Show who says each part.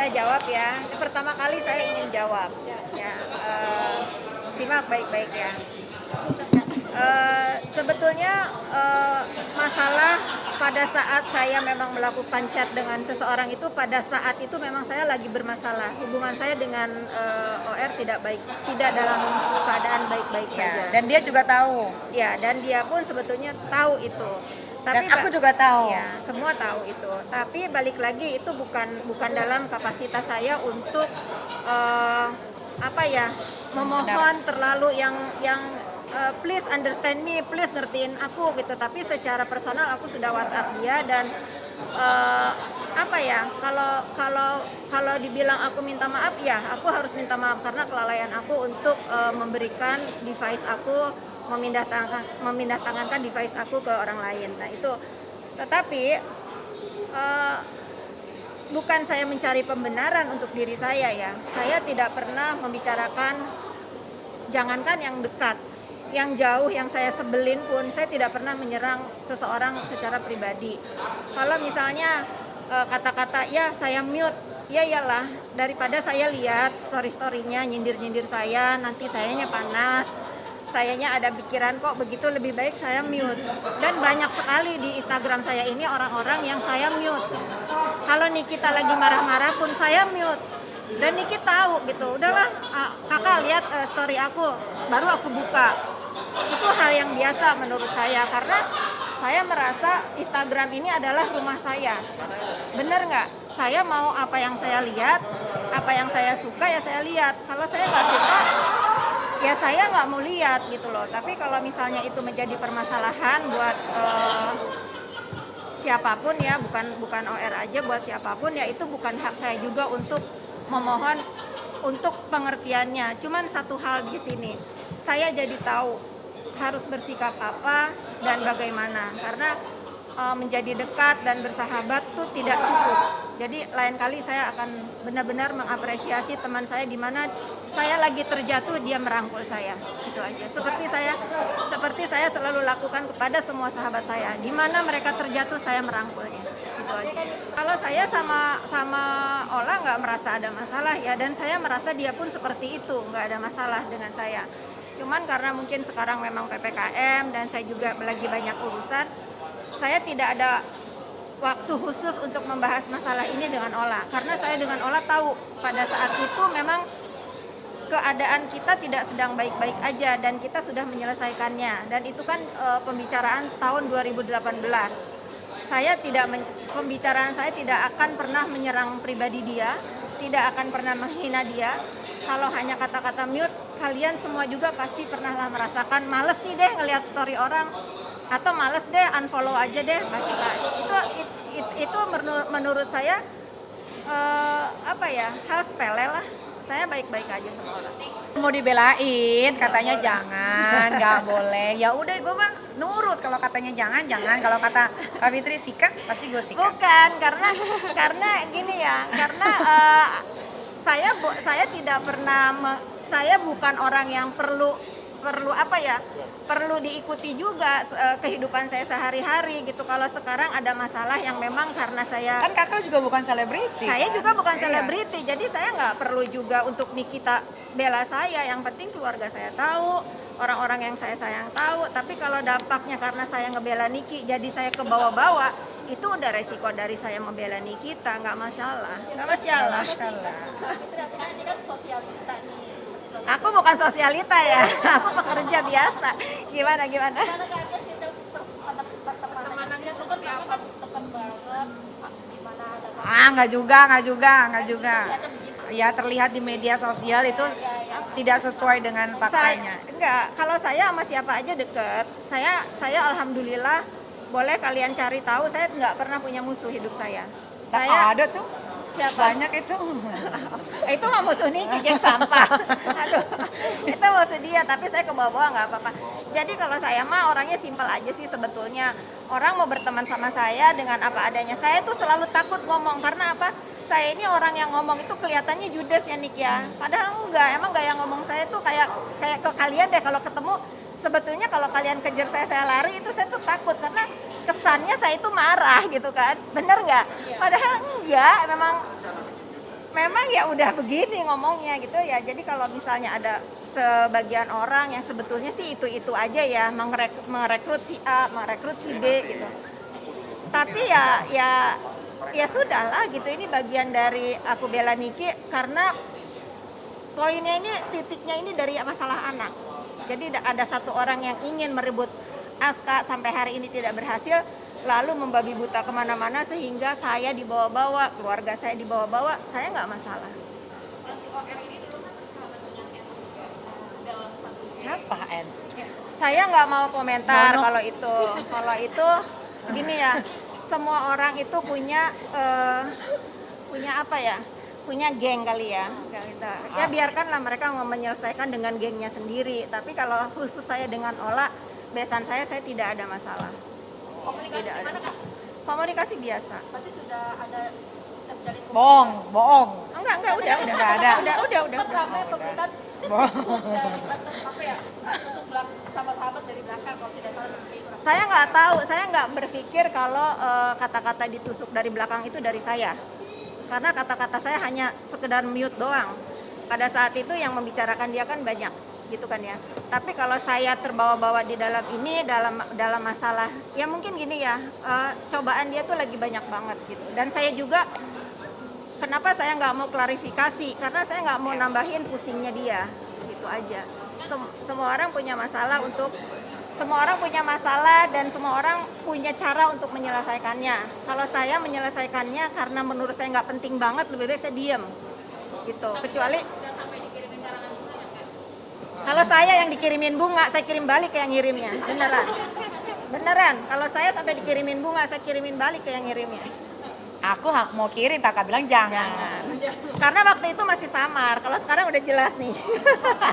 Speaker 1: Saya jawab ya. Pertama kali saya ingin jawab. Ya, simak baik-baik ya. Sebetulnya masalah pada saat saya memang melakukan chat dengan seseorang itu, pada saat itu memang saya lagi bermasalah. Hubungan saya dengan OR tidak baik, tidak dalam keadaan baik-baik saja.
Speaker 2: Dan dia juga tahu.
Speaker 1: Ya, dan dia pun sebetulnya tahu itu.
Speaker 2: Dan aku juga tahu.
Speaker 1: Ya, semua tahu itu. Tapi balik lagi itu bukan dalam kapasitas saya untuk memohon terlalu yang please understand me, please ngertiin aku gitu. Tapi secara personal aku sudah WhatsApp dia dan kalau dibilang aku minta maaf, ya aku harus minta maaf karena kelalaian aku untuk memberikan device aku, memindah tangankan device aku ke orang lain. Nah itu, tetapi bukan saya mencari pembenaran untuk diri saya ya. Saya tidak pernah membicarakan, jangankan yang dekat, yang jauh, yang saya sebelin pun saya tidak pernah menyerang seseorang secara pribadi. Kalau misalnya kata-kata ya saya mute, ya iyalah, daripada saya lihat story-storynya nyindir-nyindir saya, nanti sayanya panas, sayanya ada pikiran kok begitu, lebih baik saya mute. Dan banyak sekali di Instagram saya ini orang-orang yang saya mute. Kalau Nikita lagi marah-marah pun saya mute. Dan Niki tahu gitu, udahlah kakak lihat story aku, baru aku buka. Itu hal yang biasa menurut saya, karena saya merasa Instagram ini adalah rumah saya. Bener nggak? Saya mau apa yang saya lihat, apa yang saya suka ya saya lihat. Kalau saya nggak suka, ya saya nggak mau lihat gitu loh. Tapi kalau misalnya itu menjadi permasalahan buat siapapun ya, bukan OR aja, buat siapapun ya, itu bukan hak saya juga untuk memohon untuk pengertiannya. Cuman satu hal di sini, saya jadi tahu harus bersikap apa dan bagaimana, karena menjadi dekat dan bersahabat tuh tidak cukup. Jadi lain kali saya akan benar-benar mengapresiasi teman saya di mana saya lagi terjatuh, dia merangkul saya. Itu aja. Seperti saya selalu lakukan kepada semua sahabat saya. Di mana mereka terjatuh, saya merangkulnya. Itu aja. Kalau saya sama Ola nggak merasa ada masalah ya, dan saya merasa dia pun seperti itu, nggak ada masalah dengan saya. Cuman karena mungkin sekarang memang PPKM dan saya juga lagi banyak urusan, saya tidak ada waktu khusus untuk membahas masalah ini dengan Ola. Karena saya dengan Ola tahu pada saat itu memang keadaan kita tidak sedang baik-baik aja dan kita sudah menyelesaikannya. Dan itu kan pembicaraan tahun 2018. Pembicaraan saya tidak akan pernah menyerang pribadi dia, tidak akan pernah menghina dia. Kalau hanya kata-kata mute, kalian semua juga pasti pernah lah merasakan males nih deh ngelihat story orang, atau males deh unfollow aja deh, pasti itu menurut saya hal sepele lah. Saya baik-baik aja sama orang.
Speaker 2: Mau dibelain, katanya jangan, nggak boleh. Ya udah, gue mah nurut. Kalau katanya jangan. Kalau kata Kak Fitri sikat, pasti gue sikat.
Speaker 1: Bukan, karena gini ya, karena saya tidak pernah, saya bukan orang yang perlu diikuti juga kehidupan saya sehari-hari gitu. Kalau sekarang ada masalah yang memang karena saya,
Speaker 2: kan kakak juga bukan selebriti.
Speaker 1: Saya
Speaker 2: kan?
Speaker 1: juga bukan
Speaker 2: Iya.
Speaker 1: selebriti, jadi saya nggak perlu juga untuk Nikita bela saya. Yang penting keluarga saya tahu, orang-orang yang saya sayang tahu. Tapi kalau dampaknya karena saya ngebela Niki, jadi saya ke bawah-bawah, itu udah resiko dari saya membela Nikita, nggak masalah. Aku bukan sosialita ya, aku pekerja biasa. Gimana?
Speaker 3: Pertemanannya seperti apa? Teman banget, gimana ada
Speaker 2: Nggak juga. Ya terlihat di media sosial itu tidak sesuai dengan faktanya.
Speaker 1: Kalau saya sama siapa aja deket. Saya alhamdulillah, boleh kalian cari tahu, saya nggak pernah punya musuh hidup saya.
Speaker 2: Ada tuh.
Speaker 1: Siapa?
Speaker 2: Banyak itu.
Speaker 1: Itu mah musuh Niki yang sampah. Aduh, itu musuh dia, tapi saya ke bawah-bawah nggak apa-apa. Jadi kalau saya mah orangnya simpel aja sih sebetulnya. Orang mau berteman sama saya dengan apa adanya. Saya tuh selalu takut ngomong, karena apa? Saya ini orang yang ngomong itu kelihatannya judes ya Nik ya. Padahal enggak, emang gaya ngomong saya tuh kayak ke kalian deh kalau ketemu. Sebetulnya kalau kalian kejar saya lari, itu saya tuh takut karena kesannya saya itu marah gitu kan. Bener nggak? Padahal enggak, memang memang ya udah begini ngomongnya gitu ya. Jadi kalau misalnya ada sebagian orang yang sebetulnya sih itu aja ya, merekrut si A, merekrut si B gitu. Tapi ya sudahlah gitu. Ini bagian dari aku bela Niki karena poinnya ini, titiknya ini dari masalah anak. Jadi ada satu orang yang ingin merebut Aska sampai hari ini tidak berhasil, lalu membabi buta kemana-mana sehingga saya dibawa-bawa, keluarga saya dibawa-bawa, saya nggak masalah.
Speaker 2: Siapa En?
Speaker 1: Saya nggak mau komentar
Speaker 2: Nono.
Speaker 1: kalau itu gini ya, semua orang itu punya apa ya, punya geng kali ya, gitu. Ya biarkanlah mereka mau menyelesaikan dengan gengnya sendiri. Tapi kalau khusus saya dengan Ola, besan saya tidak ada masalah.
Speaker 3: Komunikasi
Speaker 1: Tidak ada.
Speaker 3: gimana Kak?
Speaker 1: Komunikasi biasa.
Speaker 3: Berarti sudah ada terjalin
Speaker 2: Bohong.
Speaker 1: Enggak,
Speaker 2: Nggak
Speaker 1: udah.
Speaker 2: ada.
Speaker 1: Udah.
Speaker 3: Kan ramai pemberitaan tusuk dari apa ya? Tusuk sama sahabat dari belakang kalau tidak salah seperti itu.
Speaker 1: Saya nggak tahu, saya nggak berpikir kalau kata-kata ditusuk dari belakang itu dari saya. Karena kata-kata saya hanya sekedar mute doang. Pada saat itu yang membicarakan dia kan banyak, gitu kan ya. Tapi kalau saya terbawa-bawa di dalam ini, dalam masalah, ya mungkin gini ya, cobaan dia tuh lagi banyak banget gitu. Dan saya juga, kenapa saya nggak mau klarifikasi? Karena saya nggak mau nambahin pusingnya dia, gitu aja. Semua orang punya masalah dan semua orang punya cara untuk menyelesaikannya. Kalau saya menyelesaikannya karena menurut saya nggak penting banget, lebih baik saya diem gitu. Kecuali kalau saya yang dikirimin bunga, saya kirim balik ke yang ngirimnya. Beneran. Kalau saya sampai dikirimin bunga, saya kirimin balik ke yang ngirimnya.
Speaker 2: Aku mau kirim, kakak bilang jangan.
Speaker 1: Karena waktu itu masih samar. Kalau sekarang udah jelas nih.